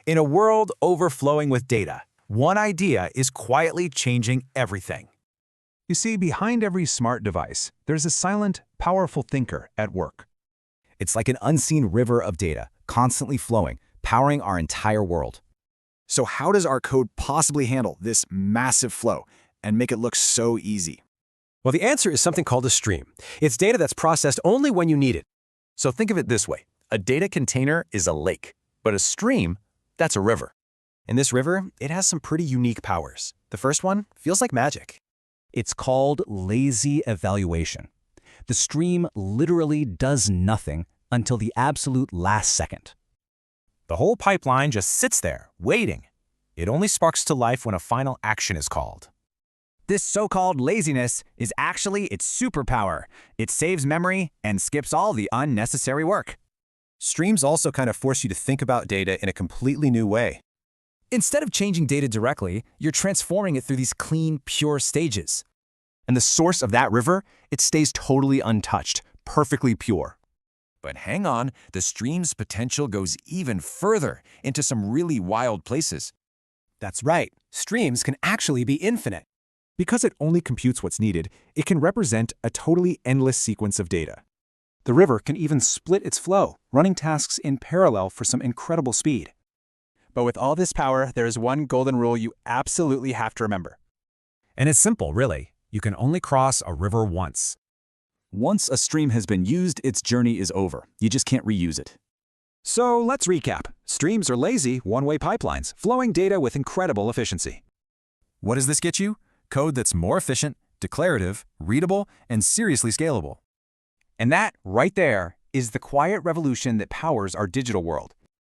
In a world overflowing with data, one idea is quietly changing everything. You see, behind every smart device, there's a silent, powerful thinker at work. It's like an unseen river of data, constantly flowing, powering our entire world. So how does our code possibly handle this massive flow and make it look so easy? Well, the answer is something called a stream. It's data that's processed only when you need it. So think of it this way. A data container is a lake, but a stream, that's a river. And this river, it has some pretty unique powers. The first one feels like magic. It's called lazy evaluation. The stream literally does nothing until the absolute last second. The whole pipeline just sits there, waiting. It only sparks to life when a final action is called. This so-called laziness is actually its superpower. It saves memory and skips all the unnecessary work. Streams also kind of force you to think about data in a completely new way. Instead of changing data directly, you're transforming it through these clean, pure stages. And the source of that river, it stays totally untouched, perfectly pure. But hang on, the stream's potential goes even further into some really wild places. That's right, streams can actually be infinite. Because it only computes what's needed, it can represent a totally endless sequence of data. The river can even split its flow, running tasks in parallel for some incredible speed. But with all this power, there is one golden rule you absolutely have to remember. And it's simple, really. You can only cross a river once. Once a stream has been used, its journey is over. You just can't reuse it. So let's recap. Streams are lazy, one-way pipelines, flowing data with incredible efficiency. What does this get you? Code that's more efficient, declarative, readable, and seriously scalable. And that, right there, is the quiet revolution that powers our digital world.